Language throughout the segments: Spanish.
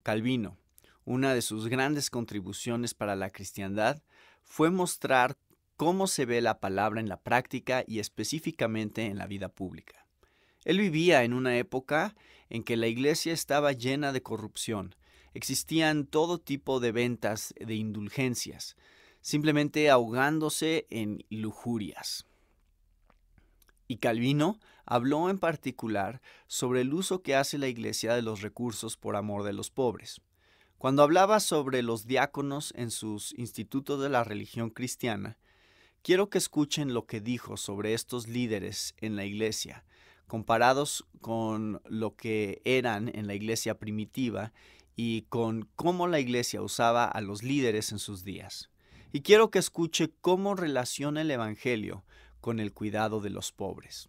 Calvino, una de sus grandes contribuciones para la cristiandad fue mostrar cómo se ve la palabra en la práctica y específicamente en la vida pública. Él vivía en una época en que la iglesia estaba llena de corrupción. Existían todo tipo de ventas de indulgencias, simplemente ahogándose en lujurias. Y Calvino habló en particular sobre el uso que hace la iglesia de los recursos por amor de los pobres. Cuando hablaba sobre los diáconos en sus institutos de la religión cristiana, quiero que escuchen lo que dijo sobre estos líderes en la iglesia, comparados con lo que eran en la iglesia primitiva y con cómo la iglesia usaba a los líderes en sus días. Y quiero que escuche cómo relaciona el evangelio con el cuidado de los pobres.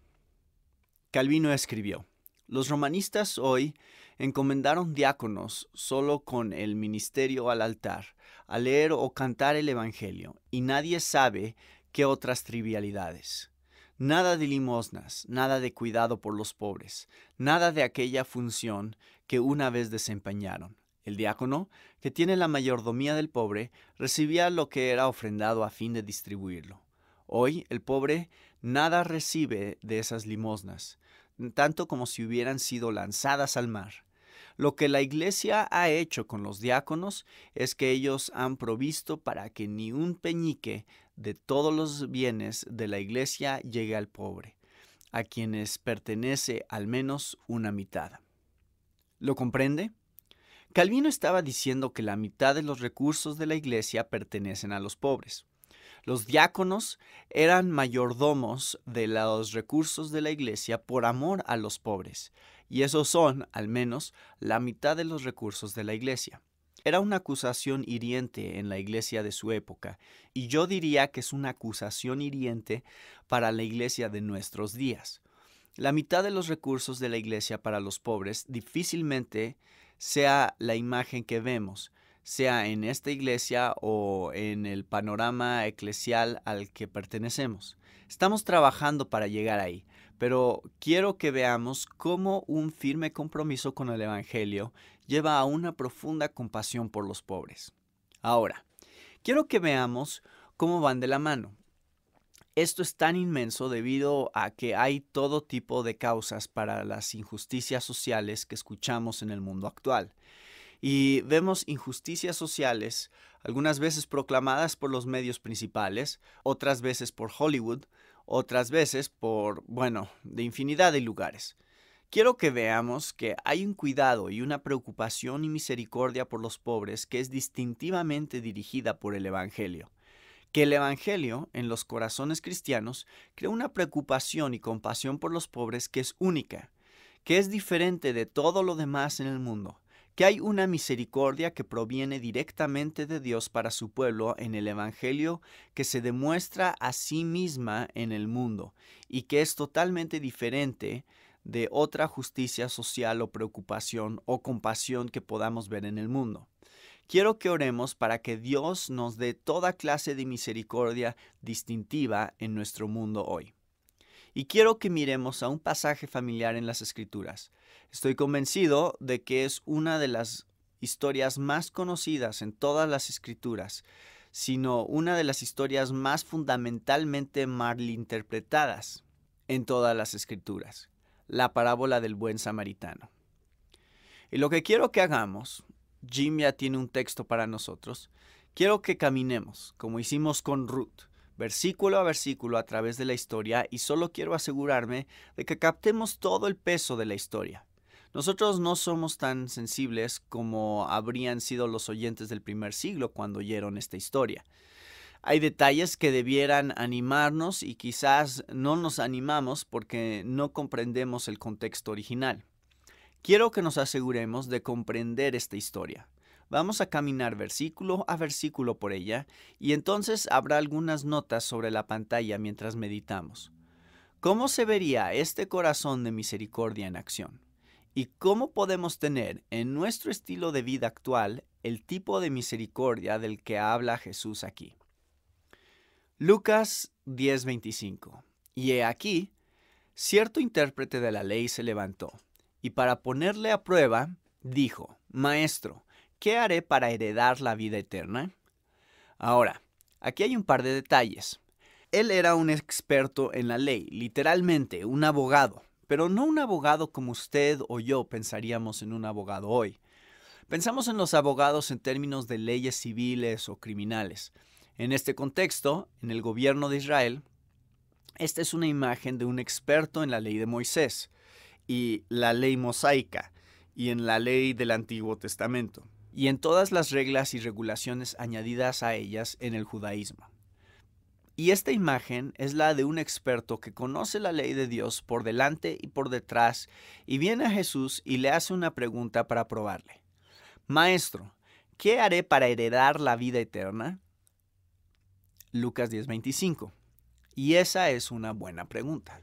Calvino escribió: los romanistas hoy encomendaron diáconos solo con el ministerio al altar, a leer o cantar el evangelio, y nadie sabe qué otras trivialidades. Nada de limosnas, nada de cuidado por los pobres, nada de aquella función que una vez desempeñaron. El diácono, que tiene la mayordomía del pobre, recibía lo que era ofrendado a fin de distribuirlo. Hoy el pobre nada recibe de esas limosnas, tanto como si hubieran sido lanzadas al mar. Lo que la iglesia ha hecho con los diáconos es que ellos han provisto para que ni un peñique de todos los bienes de la iglesia llegue al pobre, a quienes pertenece al menos una mitad. ¿Lo comprende? Calvino estaba diciendo que la mitad de los recursos de la iglesia pertenecen a los pobres. Los diáconos eran mayordomos de los recursos de la iglesia por amor a los pobres, y esos son, al menos, la mitad de los recursos de la iglesia. Era una acusación hiriente en la iglesia de su época, y yo diría que es una acusación hiriente para la iglesia de nuestros días. La mitad de los recursos de la iglesia para los pobres difícilmente sea la imagen que vemos, sea en esta iglesia o en el panorama eclesial al que pertenecemos. Estamos trabajando para llegar ahí, pero quiero que veamos cómo un firme compromiso con el Evangelio lleva a una profunda compasión por los pobres. Ahora, quiero que veamos cómo van de la mano. Esto es tan inmenso debido a que hay todo tipo de causas para las injusticias sociales que escuchamos en el mundo actual. Y vemos injusticias sociales, algunas veces proclamadas por los medios principales, otras veces por Hollywood, otras veces por, de infinidad de lugares. Quiero que veamos que hay un cuidado y una preocupación y misericordia por los pobres que es distintivamente dirigida por el Evangelio. Que el Evangelio en los corazones cristianos crea una preocupación y compasión por los pobres que es única, que es diferente de todo lo demás en el mundo, que hay una misericordia que proviene directamente de Dios para su pueblo en el Evangelio que se demuestra a sí misma en el mundo y que es totalmente diferente de otra justicia social o preocupación o compasión que podamos ver en el mundo. Quiero que oremos para que Dios nos dé toda clase de misericordia distintiva en nuestro mundo hoy. Y quiero que miremos a un pasaje familiar en las Escrituras. Estoy convencido de que es una de las historias más conocidas en todas las Escrituras, sino una de las historias más fundamentalmente malinterpretadas en todas las Escrituras, la parábola del buen samaritano. Y lo que quiero que hagamos, Jim ya tiene un texto para nosotros, quiero que caminemos, como hicimos con Ruth, versículo a versículo a través de la historia, y solo quiero asegurarme de que captemos todo el peso de la historia. Nosotros no somos tan sensibles como habrían sido los oyentes del primer siglo cuando oyeron esta historia. Hay detalles que debieran animarnos y quizás no nos animamos porque no comprendemos el contexto original. Quiero que nos aseguremos de comprender esta historia. Vamos a caminar versículo a versículo por ella y entonces habrá algunas notas sobre la pantalla mientras meditamos. ¿Cómo se vería este corazón de misericordia en acción? ¿Y cómo podemos tener en nuestro estilo de vida actual el tipo de misericordia del que habla Jesús aquí? Lucas 10:25. Y he aquí, cierto intérprete de la ley se levantó, y para ponerle a prueba, Dijo, Maestro, ¿qué haré para heredar la vida eterna? Ahora, aquí hay un par de detalles. Él era un experto en la ley, literalmente un abogado, pero no un abogado como usted o yo pensaríamos en un abogado hoy. Pensamos en los abogados en términos de leyes civiles o criminales. En este contexto, en el gobierno de Israel, esta es una imagen de un experto en la ley de Moisés y la ley mosaica y en la ley del Antiguo Testamento y en todas las reglas y regulaciones añadidas a ellas en el judaísmo. Y esta imagen es la de un experto que conoce la ley de Dios por delante y por detrás y viene a Jesús y le hace una pregunta para probarle. Maestro, ¿qué haré para heredar la vida eterna? Lucas 10:25. Y esa es una buena pregunta.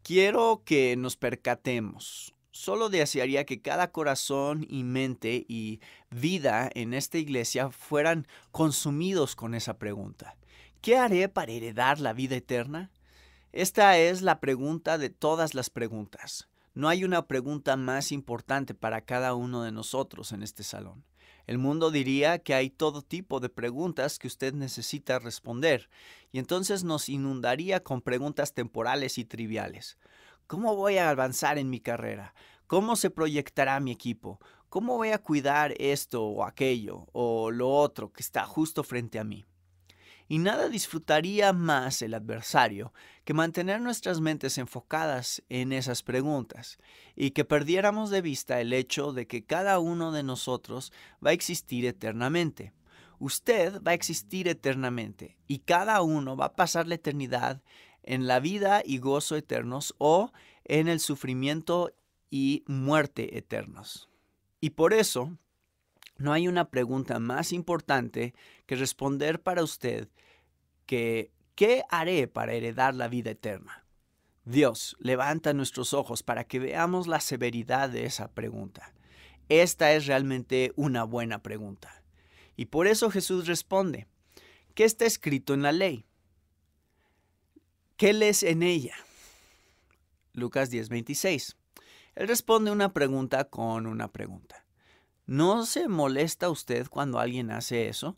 Quiero que nos percatemos. Solo desearía que cada corazón y mente y vida en esta iglesia fueran consumidos con esa pregunta. ¿Qué haré para heredar la vida eterna? Esta es la pregunta de todas las preguntas. No hay una pregunta más importante para cada uno de nosotros en este salón. El mundo diría que hay todo tipo de preguntas que usted necesita responder, y entonces nos inundaría con preguntas temporales y triviales. ¿Cómo voy a avanzar en mi carrera? ¿Cómo se proyectará mi equipo? ¿Cómo voy a cuidar esto o aquello o lo otro que está justo frente a mí? Y nada disfrutaría más el adversario que mantener nuestras mentes enfocadas en esas preguntas y que perdiéramos de vista el hecho de que cada uno de nosotros va a existir eternamente. Usted va a existir eternamente y cada uno va a pasar la eternidad en la vida y gozo eternos o en el sufrimiento y muerte eternos. Y por eso, no hay una pregunta más importante que responder para usted que ¿qué haré para heredar la vida eterna? Dios levanta nuestros ojos para que veamos la severidad de esa pregunta. Esta es realmente una buena pregunta. Y por eso Jesús responde, ¿qué está escrito en la ley? ¿Qué lees en ella? Lucas 10:26. Él responde una pregunta con una pregunta. ¿No se molesta usted cuando alguien hace eso?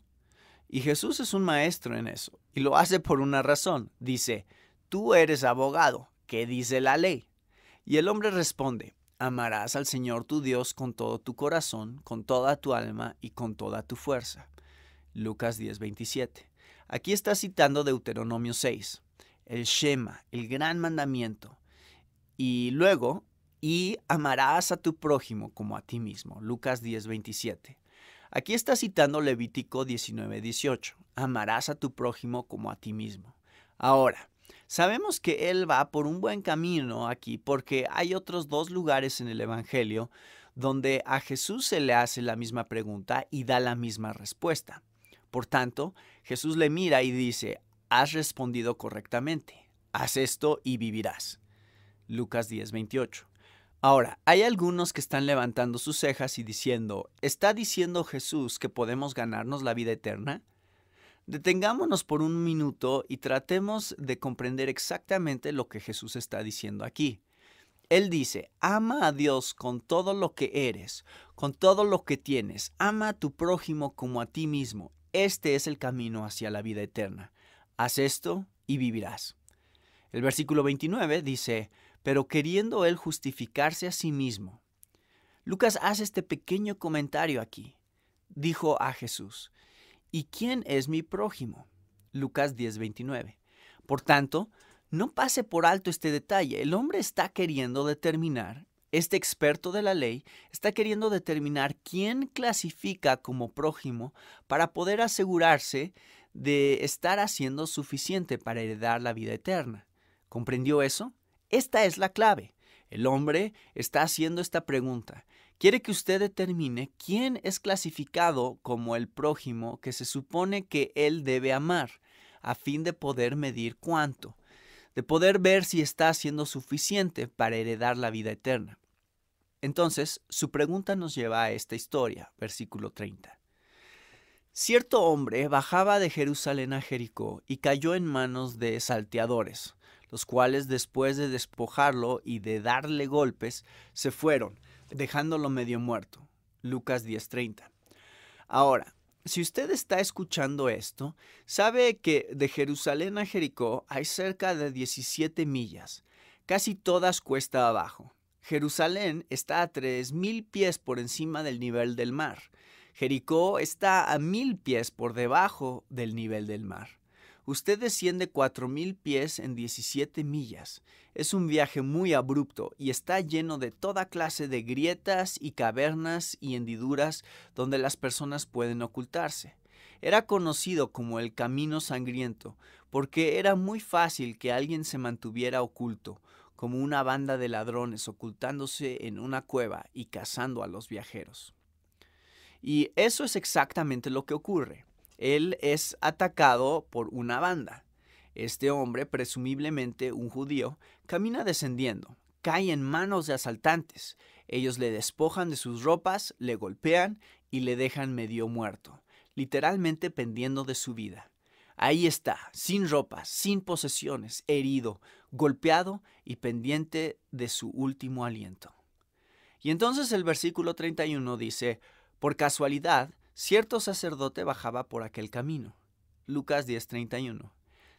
Y Jesús es un maestro en eso, y lo hace por una razón. Dice, tú eres abogado, ¿qué dice la ley? Y el hombre responde, amarás al Señor tu Dios con todo tu corazón, con toda tu alma y con toda tu fuerza. Lucas 10:27. Aquí está citando Deuteronomio 6, el Shema, el gran mandamiento. Y luego, y amarás a tu prójimo como a ti mismo. Lucas 10:27. Aquí está citando Levítico 19:18. Amarás a tu prójimo como a ti mismo. Ahora, sabemos que él va por un buen camino aquí porque hay otros dos lugares en el Evangelio donde a Jesús se le hace la misma pregunta y da la misma respuesta. Por tanto, Jesús le mira y dice, has respondido correctamente. Haz esto y vivirás. Lucas 10:28. Ahora, hay algunos que están levantando sus cejas y diciendo, ¿está diciendo Jesús que podemos ganarnos la vida eterna? Detengámonos por un minuto y tratemos de comprender exactamente lo que Jesús está diciendo aquí. Él dice, ama a Dios con todo lo que eres, con todo lo que tienes, ama a tu prójimo como a ti mismo. Este es el camino hacia la vida eterna. Haz esto y vivirás. El versículo 29 dice, pero queriendo él justificarse a sí mismo. Lucas hace este pequeño comentario aquí. Dijo a Jesús, ¿y quién es mi prójimo? Lucas 10:29. Por tanto, no pase por alto este detalle. El hombre está queriendo determinar, este experto de la ley, está queriendo determinar quién clasifica como prójimo para poder asegurarse de estar haciendo suficiente para heredar la vida eterna. ¿Comprendió eso? Esta es la clave. El hombre está haciendo esta pregunta. Quiere que usted determine quién es clasificado como el prójimo que se supone que él debe amar, a fin de poder medir cuánto, de poder ver si está haciendo suficiente para heredar la vida eterna. Entonces, su pregunta nos lleva a esta historia, versículo 30. Cierto hombre bajaba de Jerusalén a Jericó y cayó en manos de salteadores, los cuales después de despojarlo y de darle golpes, se fueron, dejándolo medio muerto. Lucas 10:30. Ahora, si usted está escuchando esto, sabe que de Jerusalén a Jericó hay cerca de 17 millas, casi todas cuesta abajo. Jerusalén está a 3,000 pies por encima del nivel del mar. Jericó está a 1,000 pies por debajo del nivel del mar. Usted desciende 4,000 pies en 17 millas. Es un viaje muy abrupto y está lleno de toda clase de grietas y cavernas y hendiduras donde las personas pueden ocultarse. Era conocido como el Camino Sangriento porque era muy fácil que alguien se mantuviera oculto, como una banda de ladrones ocultándose en una cueva y cazando a los viajeros. Y eso es exactamente lo que ocurre. Él es atacado por una banda. Este hombre, presumiblemente un judío, camina descendiendo, cae en manos de asaltantes. Ellos le despojan de sus ropas, le golpean y le dejan medio muerto, literalmente pendiendo de su vida. Ahí está, sin ropas, sin posesiones, herido, golpeado y pendiente de su último aliento. Y entonces el versículo 31 dice: por casualidad, cierto sacerdote bajaba por aquel camino. Lucas 10:31.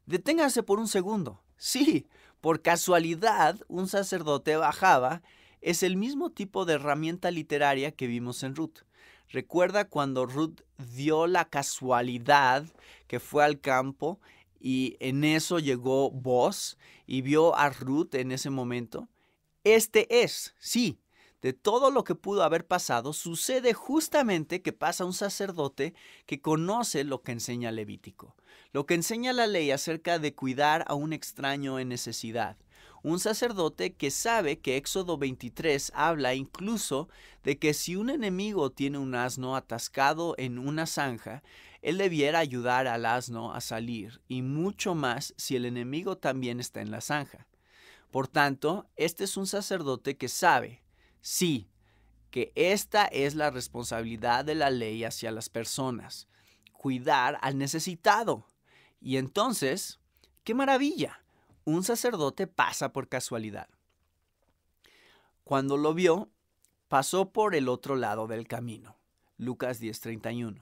Deténgase por un segundo. Sí, por casualidad, un sacerdote bajaba es el mismo tipo de herramienta literaria que vimos en Ruth. ¿Recuerda cuando Ruth dio la casualidad que fue al campo y en eso llegó Boaz y vio a Ruth en ese momento? Sí, de todo lo que pudo haber pasado, sucede justamente que pasa un sacerdote que conoce lo que enseña Levítico, lo que enseña la ley acerca de cuidar a un extraño en necesidad. Un sacerdote que sabe que Éxodo 23 habla incluso de que si un enemigo tiene un asno atascado en una zanja, él debiera ayudar al asno a salir, y mucho más si el enemigo también está en la zanja. Por tanto, este es un sacerdote que sabe, sí, que esta es la responsabilidad de la ley hacia las personas, cuidar al necesitado. Y entonces, ¡qué maravilla! Un sacerdote pasa por casualidad. Cuando lo vio, pasó por el otro lado del camino. Lucas 10:31.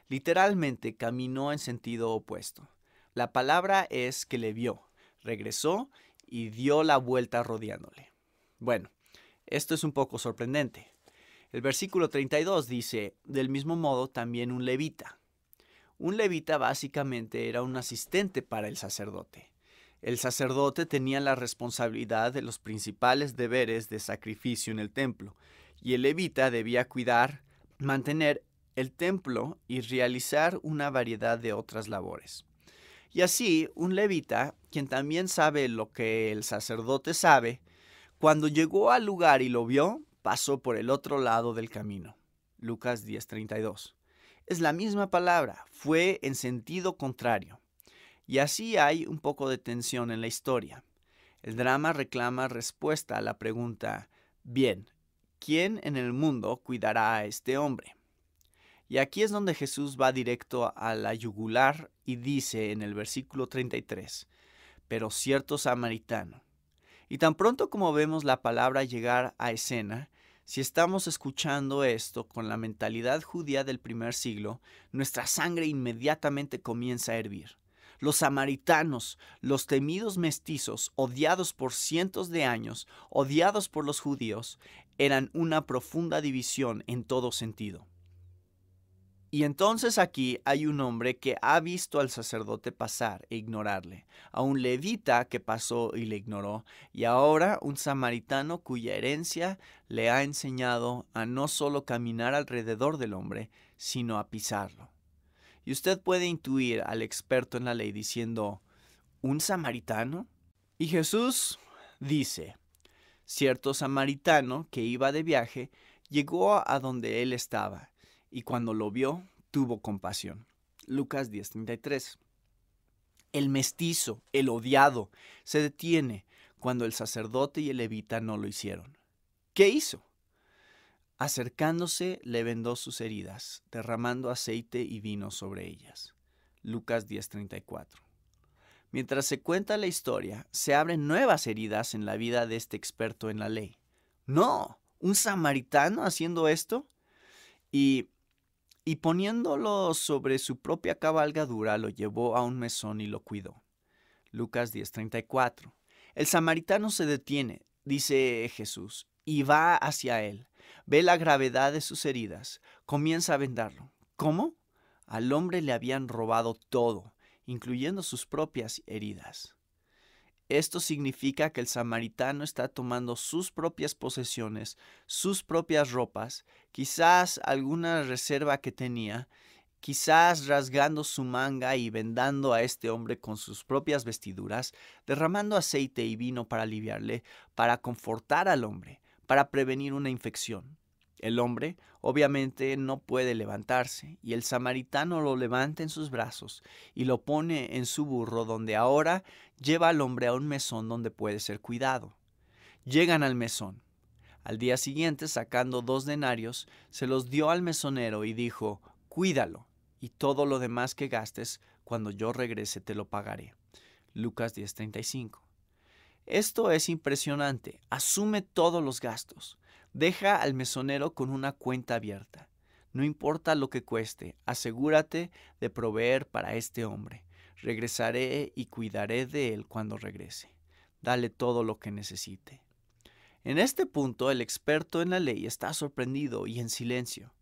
Literalmente caminó en sentido opuesto. La palabra es que le vio, regresó y dio la vuelta rodeándole. Bueno, esto es un poco sorprendente. El versículo 32 dice: del mismo modo también un levita. Un levita básicamente era un asistente para el sacerdote. El sacerdote tenía la responsabilidad de los principales deberes de sacrificio en el templo, y el levita debía cuidar, mantener el templo y realizar una variedad de otras labores. Y así, un levita, quien también sabe lo que el sacerdote sabe, cuando llegó al lugar y lo vio, pasó por el otro lado del camino. Lucas 10:32. Es la misma palabra, fue en sentido contrario. Y así hay un poco de tensión en la historia. El drama reclama respuesta a la pregunta: bien, ¿quién en el mundo cuidará a este hombre? Y aquí es donde Jesús va directo a la yugular y dice en el versículo 33, pero cierto samaritano. Y tan pronto como vemos la palabra llegar a escena, si estamos escuchando esto con la mentalidad judía del primer siglo, nuestra sangre inmediatamente comienza a hervir. Los samaritanos, los temidos mestizos, odiados por cientos de años, odiados por los judíos, eran una profunda división en todo sentido. Y entonces aquí hay un hombre que ha visto al sacerdote pasar e ignorarle, a un levita que pasó y le ignoró, y ahora un samaritano cuya herencia le ha enseñado a no solo caminar alrededor del hombre, sino a pisarlo. Y usted puede intuir al experto en la ley diciendo: ¿un samaritano? Y Jesús dice: cierto samaritano que iba de viaje llegó a donde él estaba, y cuando lo vio, tuvo compasión. Lucas 10:33. El mestizo, el odiado, se detiene cuando el sacerdote y el levita no lo hicieron. ¿Qué hizo? Acercándose, le vendó sus heridas, derramando aceite y vino sobre ellas. Lucas 10:34. Mientras se cuenta la historia, se abren nuevas heridas en la vida de este experto en la ley. No, ¿Un samaritano haciendo esto? Y, y poniéndolo sobre su propia cabalgadura, lo llevó a un mesón y lo cuidó. Lucas 10:34. El samaritano se detiene, dice Jesús, y va hacia él. Ve la gravedad de sus heridas, comienza a vendarlo. ¿Cómo? Al hombre le habían robado todo, incluyendo sus propias heridas. Esto significa que el samaritano está tomando sus propias posesiones, sus propias ropas, quizás alguna reserva que tenía, quizás rasgando su manga y vendando a este hombre con sus propias vestiduras, derramando aceite y vino para aliviarle, para confortar al hombre, para prevenir una infección. El hombre obviamente no puede levantarse, y el samaritano lo levanta en sus brazos y lo pone en su burro, donde ahora lleva al hombre a un mesón donde puede ser cuidado. Llegan al mesón. Al día siguiente, sacando 2 denarios, se los dio al mesonero y dijo: cuídalo, y todo lo demás que gastes, cuando yo regrese te lo pagaré. Lucas 10:35. Esto es impresionante. Asume todos los gastos. Deja al mesonero con una cuenta abierta. No importa lo que cueste, asegúrate de proveer para este hombre. Regresaré y cuidaré de él cuando regrese. Dale todo lo que necesite. En este punto, el experto en la ley está sorprendido y en silencio.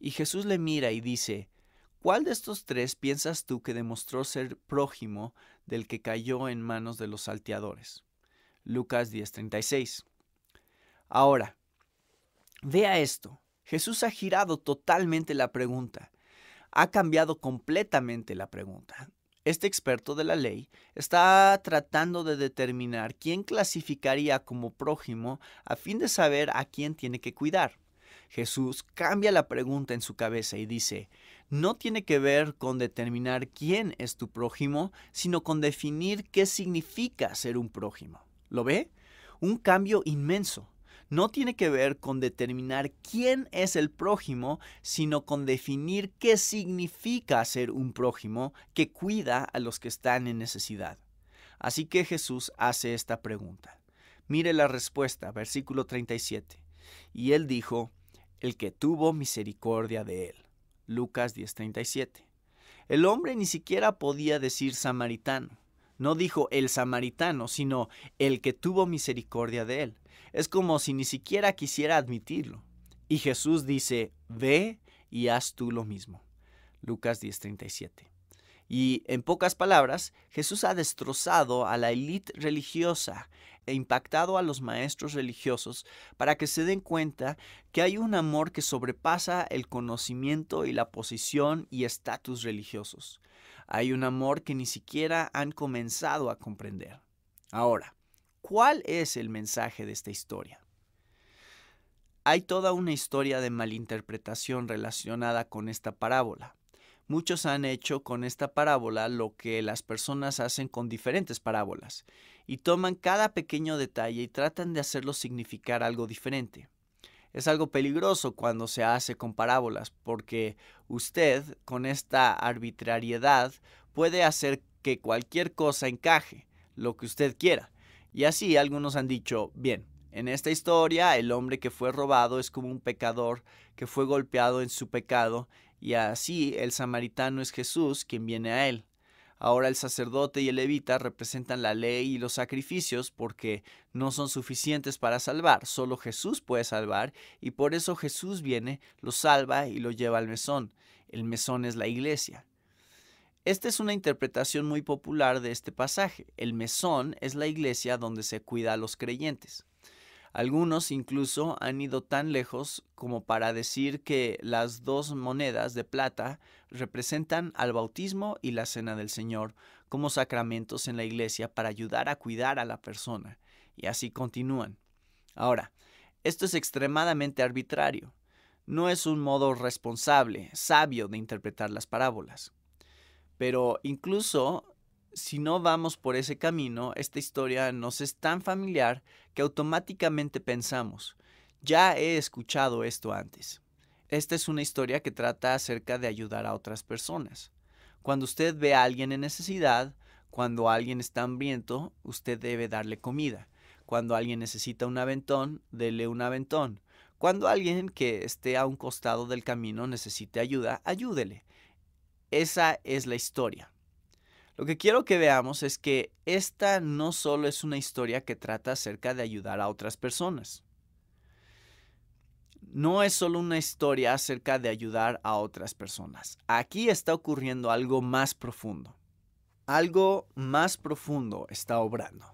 Y Jesús le mira y dice: ¿cuál de estos 3 piensas tú que demostró ser prójimo del que cayó en manos de los salteadores? Lucas 10:36. Ahora, vea esto. Jesús ha girado totalmente la pregunta. Ha cambiado completamente la pregunta. Este experto de la ley está tratando de determinar quién clasificaría como prójimo a fin de saber a quién tiene que cuidar. Jesús cambia la pregunta en su cabeza y dice: no tiene que ver con determinar quién es tu prójimo, sino con definir qué significa ser un prójimo. ¿Lo ve? Un cambio inmenso. No tiene que ver con determinar quién es el prójimo, sino con definir qué significa ser un prójimo que cuida a los que están en necesidad. Así que Jesús hace esta pregunta. Mire la respuesta, versículo 37. Y él dijo: el que tuvo misericordia de él. Lucas 10:37. El hombre ni siquiera podía decir samaritano. No dijo el samaritano, sino el que tuvo misericordia de él. Es como si ni siquiera quisiera admitirlo. Y Jesús dice: ve y haz tú lo mismo. Lucas 10:37. Y en pocas palabras, Jesús ha destrozado a la élite religiosa e impactado a los maestros religiosos para que se den cuenta que hay un amor que sobrepasa el conocimiento y la posición y estatus religiosos. Hay un amor que ni siquiera han comenzado a comprender. Ahora, ¿cuál es el mensaje de esta historia? Hay toda una historia de malinterpretación relacionada con esta parábola. Muchos han hecho con esta parábola lo que las personas hacen con diferentes parábolas, y toman cada pequeño detalle y tratan de hacerlo significar algo diferente. Es algo peligroso cuando se hace con parábolas, porque usted, con esta arbitrariedad, puede hacer que cualquier cosa encaje, lo que usted quiera. Y así algunos han dicho: bien, en esta historia el hombre que fue robado es como un pecador que fue golpeado en su pecado, y así el samaritano es Jesús quien viene a él. Ahora el sacerdote y el levita representan la ley y los sacrificios porque no son suficientes para salvar. Solo Jesús puede salvar, y por eso Jesús viene, lo salva y lo lleva al mesón. El mesón es la iglesia. Esta es una interpretación muy popular de este pasaje. El mesón es la iglesia donde se cuida a los creyentes. Algunos incluso han ido tan lejos como para decir que las 2 monedas de plata representan al bautismo y la cena del Señor como sacramentos en la iglesia para ayudar a cuidar a la persona. Y así continúan. Ahora, esto es extremadamente arbitrario. No es un modo responsable, sabio de interpretar las parábolas. Pero incluso si no vamos por ese camino, esta historia nos es tan familiar que automáticamente pensamos: ya he escuchado esto antes. Esta es una historia que trata acerca de ayudar a otras personas. Cuando usted ve a alguien en necesidad, cuando alguien está hambriento, usted debe darle comida. Cuando alguien necesita un aventón, dele un aventón. Cuando alguien que esté a un costado del camino necesite ayuda, ayúdele. Esa es la historia. Lo que quiero que veamos es que esta no solo es una historia que trata acerca de ayudar a otras personas. No es solo una historia acerca de ayudar a otras personas. Aquí está ocurriendo algo más profundo. Algo más profundo está obrando.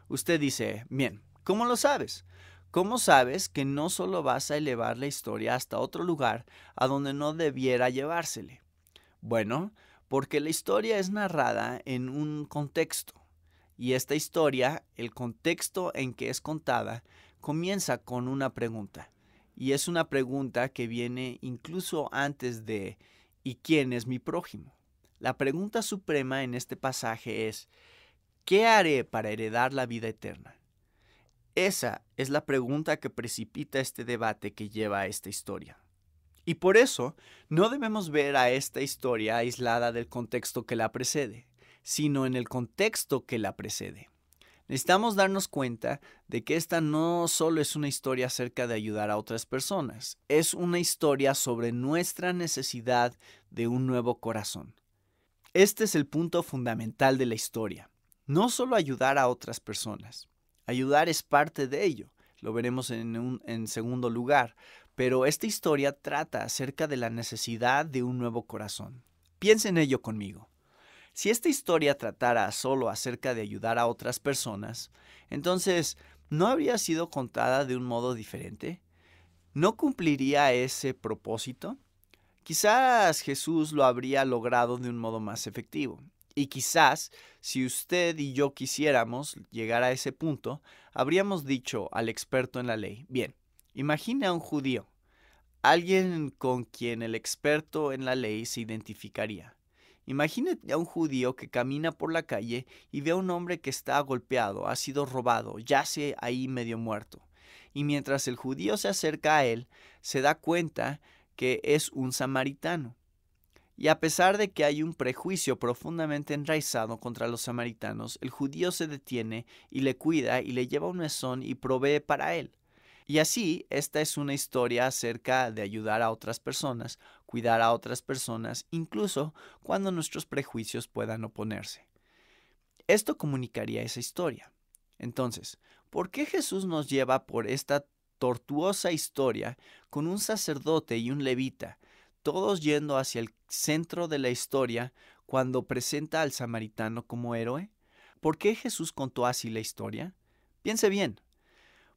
Usted dice, bien, ¿cómo lo sabes? ¿Cómo sabes que no solo vas a elevar la historia hasta otro lugar a donde no debiera llevársele? Bueno, porque la historia es narrada en un contexto. Y esta historia, el contexto en que es contada, comienza con una pregunta. Y es una pregunta que viene incluso antes de ¿y quién es mi prójimo? La pregunta suprema en este pasaje es ¿qué haré para heredar la vida eterna? Esa es la pregunta que precipita este debate que lleva a esta historia. Y por eso no debemos ver a esta historia aislada del contexto que la precede, sino en el contexto que la precede. Necesitamos darnos cuenta de que esta no solo es una historia acerca de ayudar a otras personas, es una historia sobre nuestra necesidad de un nuevo corazón. Este es el punto fundamental de la historia. No solo ayudar a otras personas. Ayudar es parte de ello. Lo veremos en segundo lugar. Pero esta historia trata acerca de la necesidad de un nuevo corazón. Piensa en ello conmigo. Si esta historia tratara solo acerca de ayudar a otras personas, entonces, ¿no habría sido contada de un modo diferente? ¿No cumpliría ese propósito? Quizás Jesús lo habría logrado de un modo más efectivo. Y quizás, si usted y yo quisiéramos llegar a ese punto, habríamos dicho al experto en la ley, bien, imagine a un judío, alguien con quien el experto en la ley se identificaría. Imagine a un judío que camina por la calle y ve a un hombre que está golpeado, ha sido robado, yace ahí medio muerto. Y mientras el judío se acerca a él, se da cuenta que es un samaritano. Y a pesar de que hay un prejuicio profundamente enraizado contra los samaritanos, el judío se detiene y le cuida y le lleva un mesón y provee para él. Y así, esta es una historia acerca de ayudar a otras personas, cuidar a otras personas, incluso cuando nuestros prejuicios puedan oponerse. Esto comunicaría esa historia. Entonces, ¿por qué Jesús nos lleva por esta tortuosa historia con un sacerdote y un levita, todos yendo hacia el centro de la historia cuando presenta al samaritano como héroe? ¿Por qué Jesús contó así la historia? Piense bien.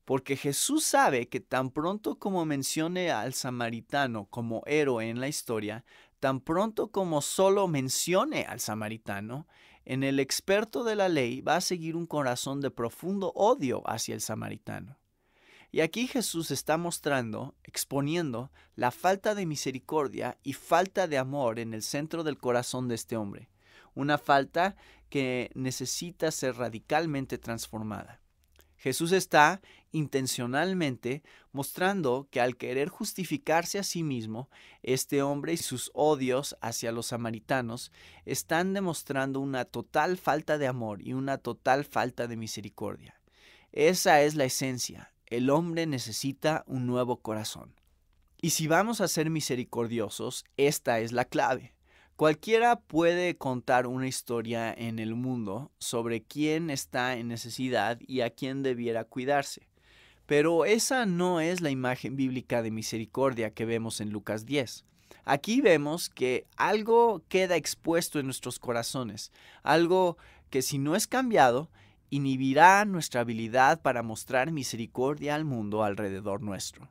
Porque Jesús sabe que tan pronto como mencione al samaritano como héroe en la historia, tan pronto como solo mencione al samaritano, en el experto de la ley va a seguir un corazón de profundo odio hacia el samaritano. Y aquí Jesús está mostrando, exponiendo la falta de misericordia y falta de amor en el centro del corazón de este hombre. Una falta que necesita ser radicalmente transformada. Jesús está intencionalmente mostrando que al querer justificarse a sí mismo, este hombre y sus odios hacia los samaritanos están demostrando una total falta de amor y una total falta de misericordia. Esa es la esencia. El hombre necesita un nuevo corazón. Y si vamos a ser misericordiosos, esta es la clave. Cualquiera puede contar una historia en el mundo sobre quién está en necesidad y a quién debiera cuidarse. Pero esa no es la imagen bíblica de misericordia que vemos en Lucas 10. Aquí vemos que algo queda expuesto en nuestros corazones, algo que si no es cambiado, inhibirá nuestra habilidad para mostrar misericordia al mundo alrededor nuestro.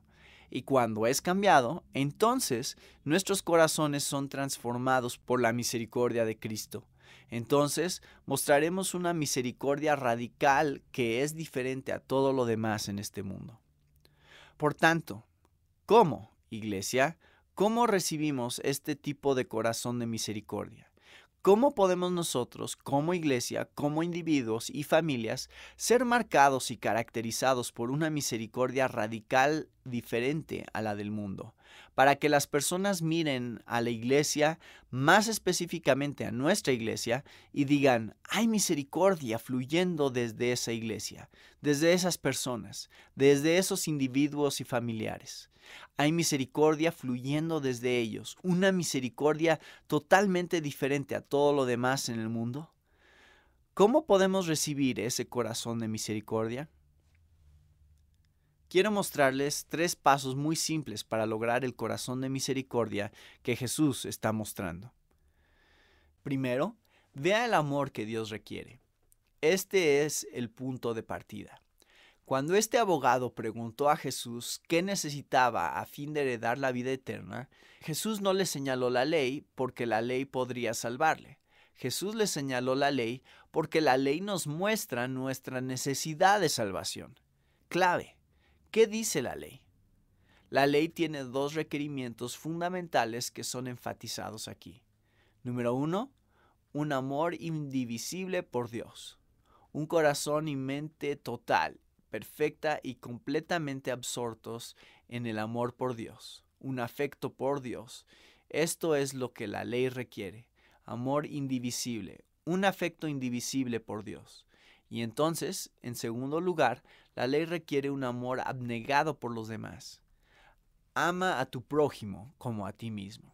Y cuando es cambiado, entonces nuestros corazones son transformados por la misericordia de Cristo. Entonces mostraremos una misericordia radical que es diferente a todo lo demás en este mundo. Por tanto, ¿cómo, iglesia? ¿Cómo recibimos este tipo de corazón de misericordia? ¿Cómo podemos nosotros, como iglesia, como individuos y familias, ser marcados y caracterizados por una misericordia radical diferente a la del mundo? para que las personas miren a la iglesia, más específicamente a nuestra iglesia, y digan, hay misericordia fluyendo desde esa iglesia, desde esas personas, desde esos individuos y familiares. Hay misericordia fluyendo desde ellos, una misericordia totalmente diferente a todo lo demás en el mundo. ¿Cómo podemos recibir ese corazón de misericordia? Quiero mostrarles 3 pasos muy simples para lograr el corazón de misericordia que Jesús está mostrando. Primero, vea el amor que Dios requiere. Este es el punto de partida. Cuando este abogado preguntó a Jesús qué necesitaba a fin de heredar la vida eterna, Jesús no le señaló la ley porque la ley podría salvarle. Jesús le señaló la ley porque la ley nos muestra nuestra necesidad de salvación. Clave. ¿Qué dice la ley? La ley tiene 2 requerimientos fundamentales que son enfatizados aquí. Número 1, un amor indivisible por Dios. Un corazón y mente total, perfecta y completamente absortos en el amor por Dios. Un afecto por Dios. Esto es lo que la ley requiere. Amor indivisible. Un afecto indivisible por Dios. Y entonces, en segundo lugar, la ley requiere un amor abnegado por los demás. Ama a tu prójimo como a ti mismo.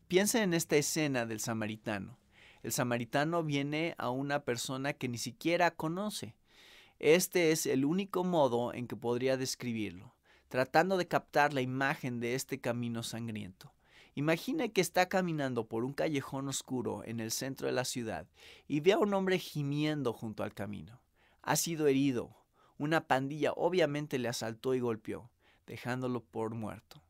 Piensa en esta escena del samaritano. El samaritano viene a una persona que ni siquiera conoce. Este es el único modo en que podría describirlo, tratando de captar la imagen de este camino sangriento. Imagine que está caminando por un callejón oscuro en el centro de la ciudad y ve a un hombre gimiendo junto al camino. Ha sido herido. Una pandilla obviamente le asaltó y golpeó, dejándolo por muerto.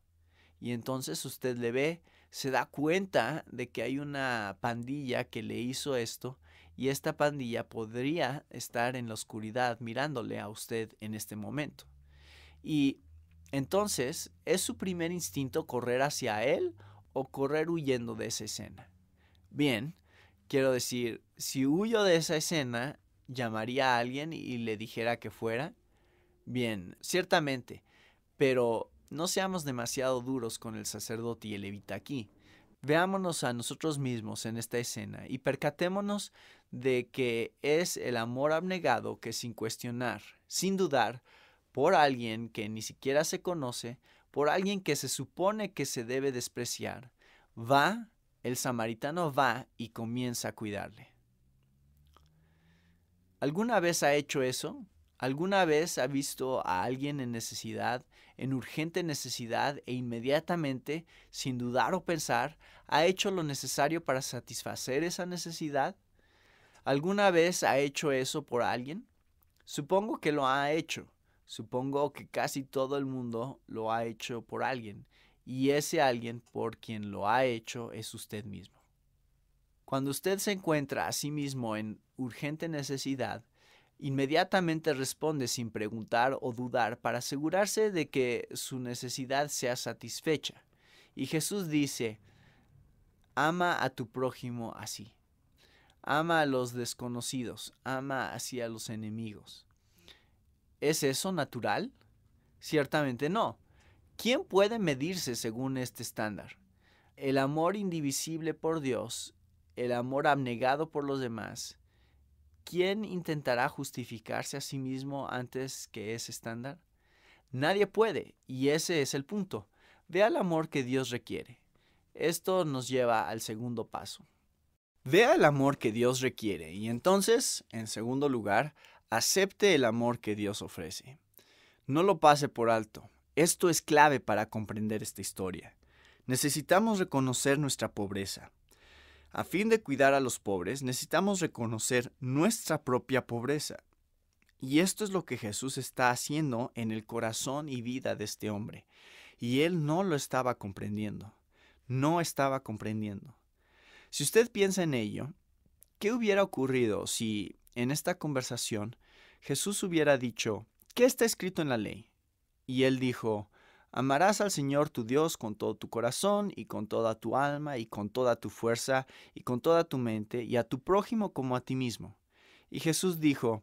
Y entonces usted le ve, se da cuenta de que hay una pandilla que le hizo esto y esta pandilla podría estar en la oscuridad mirándole a usted en este momento. Y entonces, ¿es su primer instinto correr hacia él o correr huyendo de esa escena? Bien, quiero decir, si huyo de esa escena, ¿llamaría a alguien y le dijera que fuera? Bien, ciertamente, pero no seamos demasiado duros con el sacerdote y el levita aquí. Veámonos a nosotros mismos en esta escena y percatémonos de que es el amor abnegado que sin cuestionar, sin dudar, por alguien que ni siquiera se conoce, por alguien que se supone que se debe despreciar, el samaritano va y comienza a cuidarle. ¿Alguna vez ha hecho eso? ¿Alguna vez ha visto a alguien en necesidad, en urgente necesidad e inmediatamente, sin dudar o pensar, ha hecho lo necesario para satisfacer esa necesidad? ¿Alguna vez ha hecho eso por alguien? Supongo que lo ha hecho. Supongo que casi todo el mundo lo ha hecho por alguien, y ese alguien por quien lo ha hecho es usted mismo. Cuando usted se encuentra a sí mismo en urgente necesidad, inmediatamente responde sin preguntar o dudar para asegurarse de que su necesidad sea satisfecha. Y Jesús dice, ama a tu prójimo así. Ama a los desconocidos, ama así a los enemigos. ¿Es eso natural? Ciertamente no. ¿Quién puede medirse según este estándar? El amor indivisible por Dios, el amor abnegado por los demás. ¿Quién intentará justificarse a sí mismo antes que ese estándar? Nadie puede, y ese es el punto. Vea el amor que Dios requiere. Esto nos lleva al segundo paso. Vea el amor que Dios requiere y entonces, en segundo lugar, acepte el amor que Dios ofrece. No lo pase por alto. Esto es clave para comprender esta historia. Necesitamos reconocer nuestra pobreza. A fin de cuidar a los pobres, necesitamos reconocer nuestra propia pobreza. Y esto es lo que Jesús está haciendo en el corazón y vida de este hombre. Y él no lo estaba comprendiendo. No estaba comprendiendo. Si usted piensa en ello, ¿qué hubiera ocurrido si, en esta conversación, Jesús hubiera dicho, ¿qué está escrito en la ley? Y él dijo, amarás al Señor tu Dios con todo tu corazón y con toda tu alma y con toda tu fuerza y con toda tu mente y a tu prójimo como a ti mismo. Y Jesús dijo,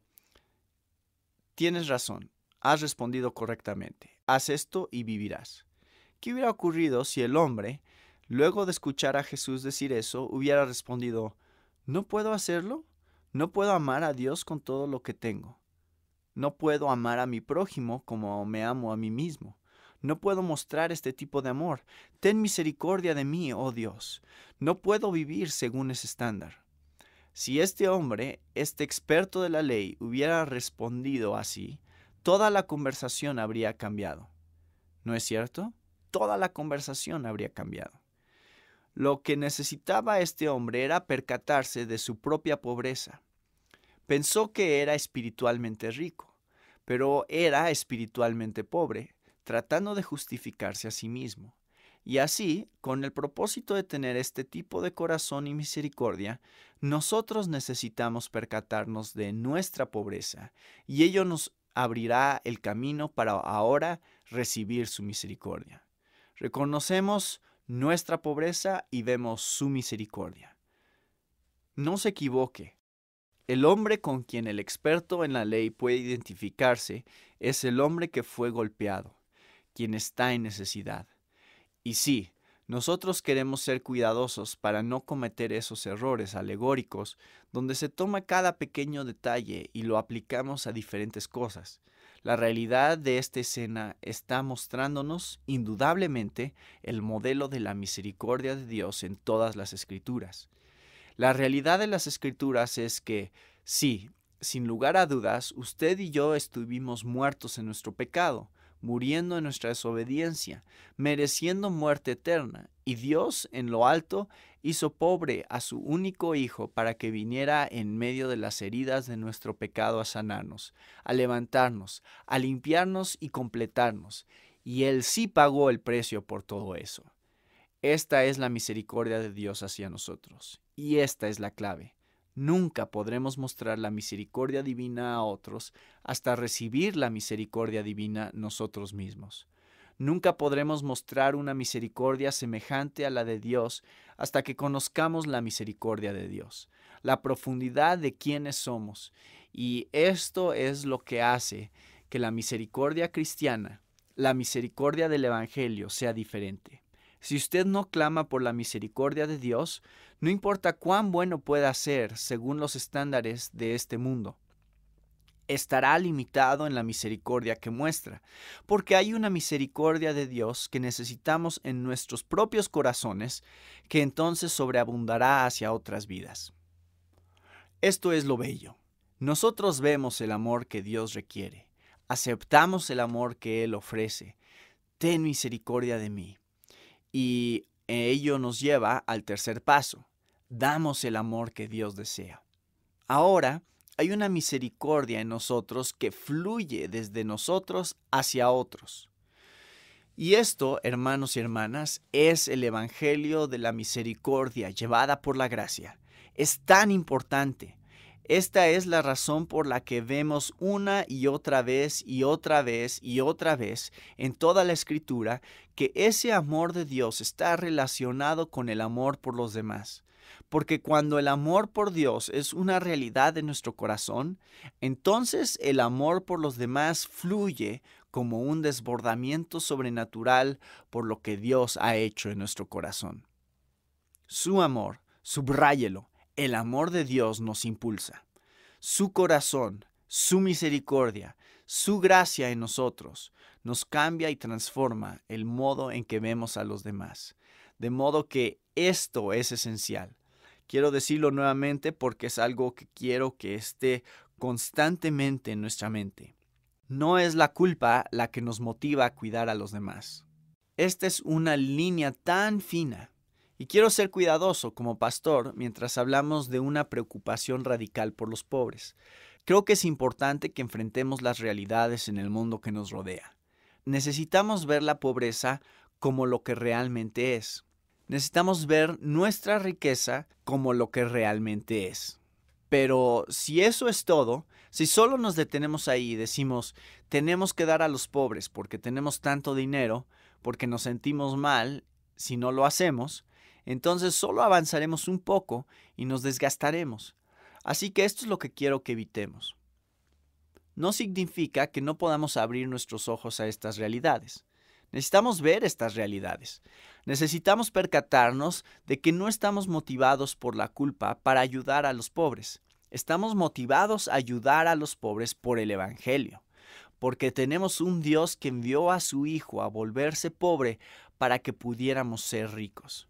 tienes razón, has respondido correctamente, haz esto y vivirás. ¿Qué hubiera ocurrido si el hombre, luego de escuchar a Jesús decir eso, hubiera respondido, ¿no puedo hacerlo? ¿No puedo amar a Dios con todo lo que tengo? ¿No puedo amar a mi prójimo como me amo a mí mismo? No puedo mostrar este tipo de amor. Ten misericordia de mí, oh Dios. No puedo vivir según ese estándar. Si este hombre, este experto de la ley, hubiera respondido así, toda la conversación habría cambiado. ¿No es cierto? Toda la conversación habría cambiado. Lo que necesitaba este hombre era percatarse de su propia pobreza. Pensó que era espiritualmente rico, pero era espiritualmente pobre, tratando de justificarse a sí mismo. Y así, con el propósito de tener este tipo de corazón y misericordia, nosotros necesitamos percatarnos de nuestra pobreza, y ello nos abrirá el camino para ahora recibir su misericordia. Reconocemos nuestra pobreza y vemos su misericordia. No se equivoque. El hombre con quien el experto en la ley puede identificarse es el hombre que fue golpeado, quien está en necesidad. Y sí, nosotros queremos ser cuidadosos para no cometer esos errores alegóricos donde se toma cada pequeño detalle y lo aplicamos a diferentes cosas. La realidad de esta escena está mostrándonos indudablemente el modelo de la misericordia de Dios en todas las Escrituras. La realidad de las Escrituras es que, sí, sin lugar a dudas, usted y yo estuvimos muertos en nuestro pecado, muriendo en nuestra desobediencia, mereciendo muerte eterna, y Dios en lo alto hizo pobre a su único Hijo para que viniera en medio de las heridas de nuestro pecado a sanarnos, a levantarnos, a limpiarnos y completarnos, y Él sí pagó el precio por todo eso. Esta es la misericordia de Dios hacia nosotros, y esta es la clave. Nunca podremos mostrar la misericordia divina a otros hasta recibir la misericordia divina nosotros mismos. Nunca podremos mostrar una misericordia semejante a la de Dios hasta que conozcamos la misericordia de Dios, la profundidad de quiénes somos. Y esto es lo que hace que la misericordia cristiana, la misericordia del Evangelio, sea diferente. Si usted no clama por la misericordia de Dios, no importa cuán bueno pueda ser según los estándares de este mundo, estará limitado en la misericordia que muestra, porque hay una misericordia de Dios que necesitamos en nuestros propios corazones, que entonces sobreabundará hacia otras vidas. Esto es lo bello. Nosotros vemos el amor que Dios requiere, aceptamos el amor que Él ofrece. Ten misericordia de mí. Y ello nos lleva al tercer paso. Damos el amor que Dios desea. Ahora hay una misericordia en nosotros que fluye desde nosotros hacia otros. Y esto, hermanos y hermanas, es el Evangelio de la misericordia llevada por la gracia. Es tan importante. Esta es la razón por la que vemos una y otra vez y otra vez y otra vez en toda la Escritura que ese amor de Dios está relacionado con el amor por los demás. Porque cuando el amor por Dios es una realidad de nuestro corazón, entonces el amor por los demás fluye como un desbordamiento sobrenatural por lo que Dios ha hecho en nuestro corazón. Su amor, subráyelo, el amor de Dios nos impulsa. Su corazón, su misericordia, su gracia en nosotros nos cambia y transforma el modo en que vemos a los demás. De modo que esto es esencial. Quiero decirlo nuevamente porque es algo que quiero que esté constantemente en nuestra mente. No es la culpa la que nos motiva a cuidar a los demás. Esta es una línea tan fina. Y quiero ser cuidadoso como pastor mientras hablamos de una preocupación radical por los pobres. Creo que es importante que enfrentemos las realidades en el mundo que nos rodea. Necesitamos ver la pobreza como lo que realmente es. Necesitamos ver nuestra riqueza como lo que realmente es. Pero si eso es todo, si solo nos detenemos ahí y decimos, tenemos que dar a los pobres porque tenemos tanto dinero, porque nos sentimos mal si no lo hacemos, entonces solo avanzaremos un poco y nos desgastaremos. Así que esto es lo que quiero que evitemos. No significa que no podamos abrir nuestros ojos a estas realidades. Necesitamos ver estas realidades. Necesitamos percatarnos de que no estamos motivados por la culpa para ayudar a los pobres. Estamos motivados a ayudar a los pobres por el Evangelio, porque tenemos un Dios que envió a su Hijo a volverse pobre para que pudiéramos ser ricos.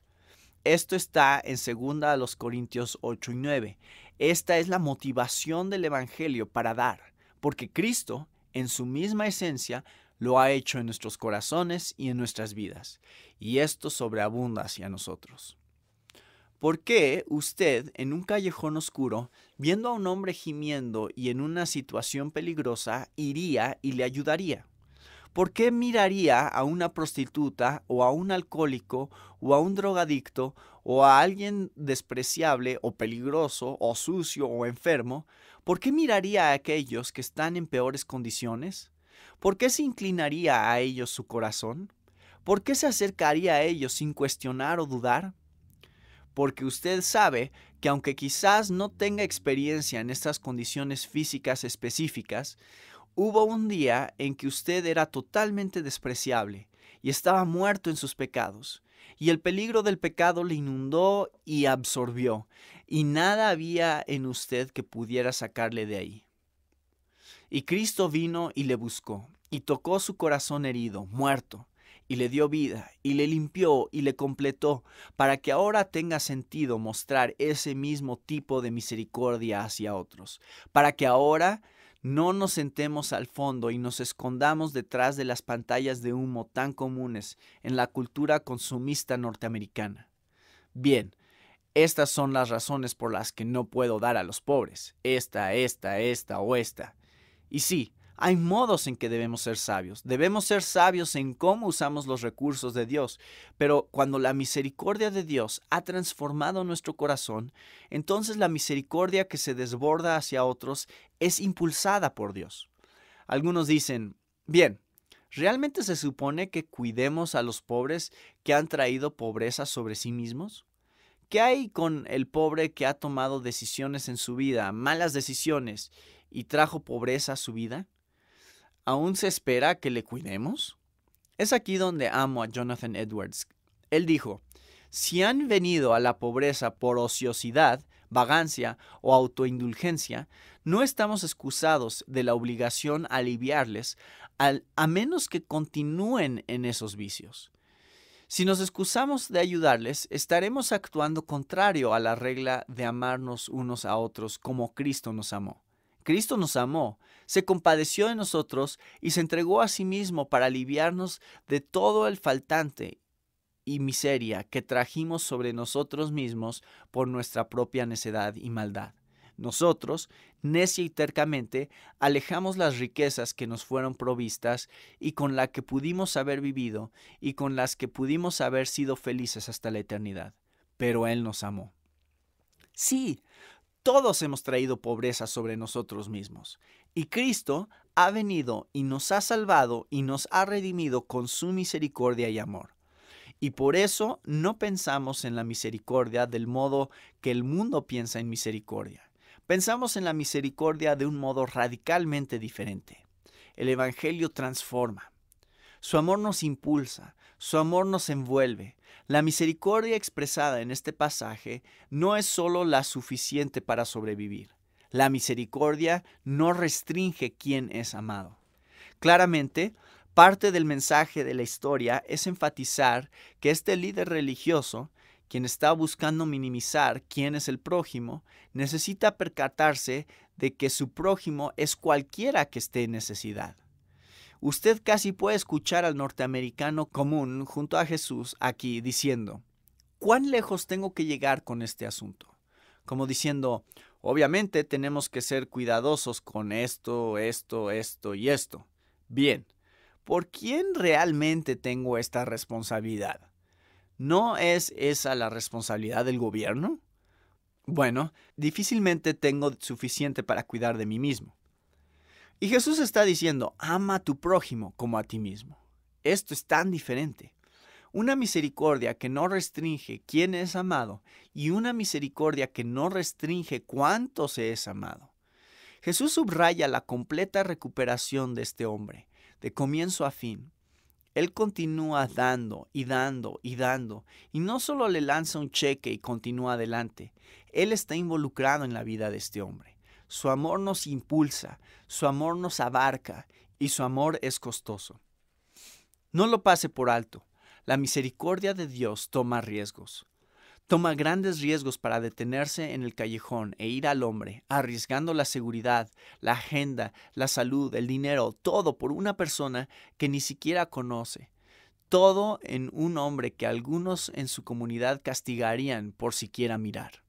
Esto está en 2 Corintios 8 y 9. Esta es la motivación del Evangelio para dar, porque Cristo, en su misma esencia, lo ha hecho en nuestros corazones y en nuestras vidas, y esto sobreabunda hacia nosotros. ¿Por qué usted, en un callejón oscuro, viendo a un hombre gimiendo y en una situación peligrosa, iría y le ayudaría? ¿Por qué miraría a una prostituta o a un alcohólico o a un drogadicto o a alguien despreciable o peligroso o sucio o enfermo? ¿Por qué miraría a aquellos que están en peores condiciones? ¿Por qué se inclinaría a ellos su corazón? ¿Por qué se acercaría a ellos sin cuestionar o dudar? Porque usted sabe que aunque quizás no tenga experiencia en estas condiciones físicas específicas, hubo un día en que usted era totalmente despreciable y estaba muerto en sus pecados, y el peligro del pecado le inundó y absorbió, y nada había en usted que pudiera sacarle de ahí. Y Cristo vino y le buscó, y tocó su corazón herido, muerto, y le dio vida, y le limpió y le completó, para que ahora tenga sentido mostrar ese mismo tipo de misericordia hacia otros, para que ahora no nos sentemos al fondo y nos escondamos detrás de las pantallas de humo tan comunes en la cultura consumista norteamericana. Bien, estas son las razones por las que no puedo dar a los pobres, esta o esta. Y sí, hay modos en que debemos ser sabios. Debemos ser sabios en cómo usamos los recursos de Dios. Pero cuando la misericordia de Dios ha transformado nuestro corazón, entonces la misericordia que se desborda hacia otros es impulsada por Dios. Algunos dicen, bien, ¿realmente se supone que cuidemos a los pobres que han traído pobreza sobre sí mismos? ¿Qué hay con el pobre que ha tomado decisiones en su vida, malas decisiones, y trajo pobreza a su vida? ¿Aún se espera que le cuidemos? Es aquí donde amo a Jonathan Edwards. Él dijo, si han venido a la pobreza por ociosidad, vagancia o autoindulgencia, no estamos excusados de la obligación a aliviarles a menos que continúen en esos vicios. Si nos excusamos de ayudarles, estaremos actuando contrario a la regla de amarnos unos a otros como Cristo nos amó. Cristo nos amó, se compadeció de nosotros y se entregó a sí mismo para aliviarnos de todo el faltante y miseria que trajimos sobre nosotros mismos por nuestra propia necedad y maldad. Nosotros, necia y tercamente, alejamos las riquezas que nos fueron provistas y con las que pudimos haber vivido y con las que pudimos haber sido felices hasta la eternidad. Pero Él nos amó. Sí, todos hemos traído pobreza sobre nosotros mismos, y Cristo ha venido y nos ha salvado y nos ha redimido con su misericordia y amor. Y por eso no pensamos en la misericordia del modo que el mundo piensa en misericordia. Pensamos en la misericordia de un modo radicalmente diferente. El Evangelio transforma. Su amor nos impulsa, su amor nos envuelve. La misericordia expresada en este pasaje no es solo la suficiente para sobrevivir. La misericordia no restringe quién es amado. Claramente, parte del mensaje de la historia es enfatizar que este líder religioso, quien está buscando minimizar quién es el prójimo, necesita percatarse de que su prójimo es cualquiera que esté en necesidad. Usted casi puede escuchar al norteamericano común junto a Jesús aquí diciendo, ¿cuán lejos tengo que llegar con este asunto? Como diciendo, obviamente tenemos que ser cuidadosos con esto y esto. Bien, ¿por quién realmente tengo esta responsabilidad? ¿No es esa la responsabilidad del gobierno? Bueno, difícilmente tengo suficiente para cuidar de mí mismo. Y Jesús está diciendo, ama a tu prójimo como a ti mismo. Esto es tan diferente. Una misericordia que no restringe quién es amado y una misericordia que no restringe cuánto se es amado. Jesús subraya la completa recuperación de este hombre, de comienzo a fin. Él continúa dando y dando y dando, y no solo le lanza un cheque y continúa adelante. Él está involucrado en la vida de este hombre. Su amor nos impulsa, su amor nos abarca, y su amor es costoso. No lo pase por alto. La misericordia de Dios toma riesgos. Toma grandes riesgos para detenerse en el callejón e ir al hombre, arriesgando la seguridad, la agenda, la salud, el dinero, todo por una persona que ni siquiera conoce. Todo en un hombre que algunos en su comunidad castigarían por siquiera mirar.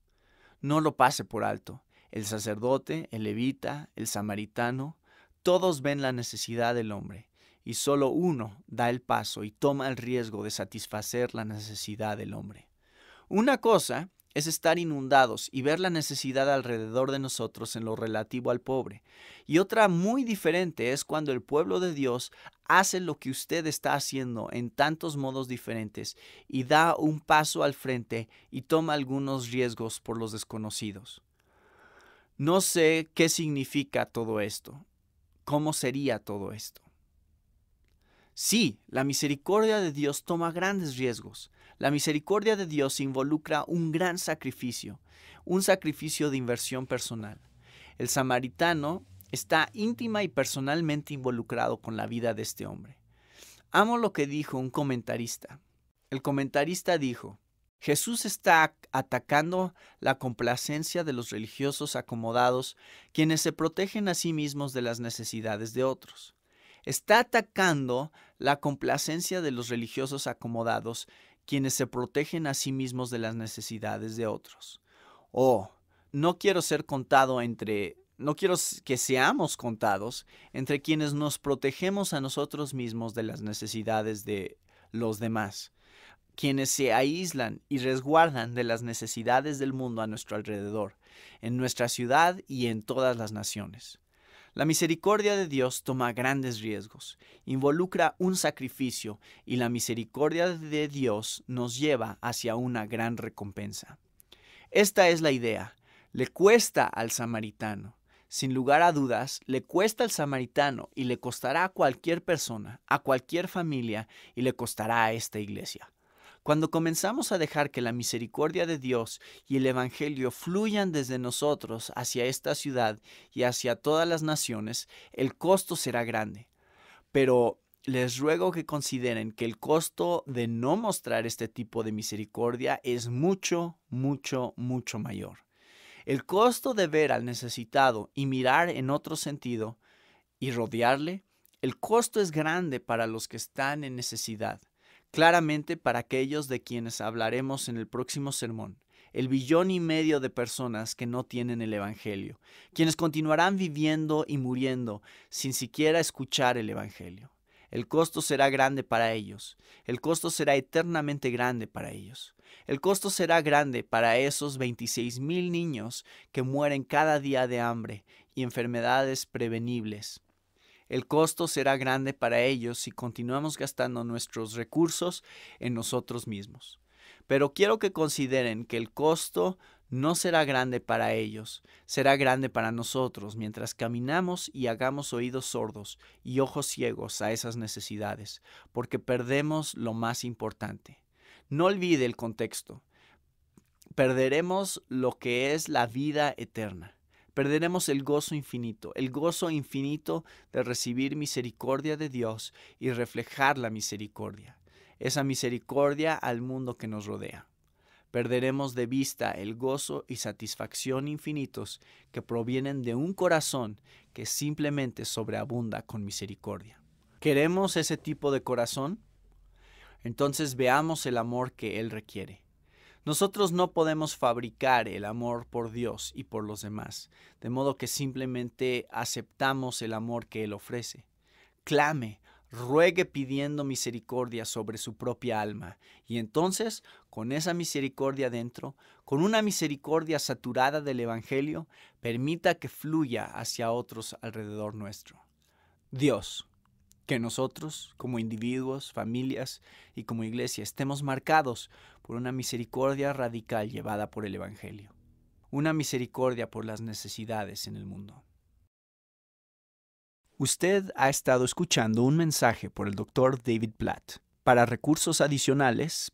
No lo pase por alto. El sacerdote, el levita, el samaritano, todos ven la necesidad del hombre, y solo uno da el paso y toma el riesgo de satisfacer la necesidad del hombre. Una cosa es estar inundados y ver la necesidad alrededor de nosotros en lo relativo al pobre. Y otra muy diferente es cuando el pueblo de Dios hace lo que usted está haciendo en tantos modos diferentes y da un paso al frente y toma algunos riesgos por los desconocidos. No sé qué significa todo esto. ¿Cómo sería todo esto? Sí, la misericordia de Dios toma grandes riesgos. La misericordia de Dios involucra un gran sacrificio, un sacrificio de inversión personal. El samaritano está íntima y personalmente involucrado con la vida de este hombre. Amo lo que dijo un comentarista. El comentarista dijo: Jesús está atacando la complacencia de los religiosos acomodados, quienes se protegen a sí mismos de las necesidades de otros. Está atacando la complacencia de los religiosos acomodados, quienes se protegen a sí mismos de las necesidades de otros. Oh, no quiero que seamos contados entre quienes nos protegemos a nosotros mismos de las necesidades de los demás, quienes se aíslan y resguardan de las necesidades del mundo a nuestro alrededor, en nuestra ciudad y en todas las naciones. La misericordia de Dios toma grandes riesgos, involucra un sacrificio, y la misericordia de Dios nos lleva hacia una gran recompensa. Esta es la idea. Le cuesta al samaritano. Sin lugar a dudas, le cuesta al samaritano y le costará a cualquier persona, a cualquier familia, y le costará a esta iglesia. Cuando comenzamos a dejar que la misericordia de Dios y el Evangelio fluyan desde nosotros hacia esta ciudad y hacia todas las naciones, el costo será grande. Pero les ruego que consideren que el costo de no mostrar este tipo de misericordia es mucho, mucho, mucho mayor. El costo de ver al necesitado y mirar en otro sentido y rodearle, el costo es grande para los que están en necesidad. Claramente para aquellos de quienes hablaremos en el próximo sermón, el 1,5 billones de personas que no tienen el Evangelio, quienes continuarán viviendo y muriendo sin siquiera escuchar el Evangelio. El costo será grande para ellos. El costo será eternamente grande para ellos. El costo será grande para esos 26,000 niños que mueren cada día de hambre y enfermedades prevenibles. El costo será grande para ellos si continuamos gastando nuestros recursos en nosotros mismos. Pero quiero que consideren que el costo no será grande para ellos, será grande para nosotros mientras caminamos y hagamos oídos sordos y ojos ciegos a esas necesidades, porque perdemos lo más importante. No olvide el contexto. Perderemos lo que es la vida eterna. Perderemos el gozo infinito de recibir misericordia de Dios y reflejar la misericordia, esa misericordia al mundo que nos rodea. Perderemos de vista el gozo y satisfacción infinitos que provienen de un corazón que simplemente sobreabunda con misericordia. ¿Queremos ese tipo de corazón? Entonces veamos el amor que Él requiere. Nosotros no podemos fabricar el amor por Dios y por los demás, de modo que simplemente aceptamos el amor que Él ofrece. Clame, ruegue pidiendo misericordia sobre su propia alma, y entonces, con esa misericordia dentro, con una misericordia saturada del Evangelio, permita que fluya hacia otros alrededor nuestro. Dios, que nosotros, como individuos, familias y como iglesia, estemos marcados por una misericordia radical llevada por el Evangelio. Una misericordia por las necesidades en el mundo. Usted ha estado escuchando un mensaje por el Dr. David Platt. Para recursos adicionales,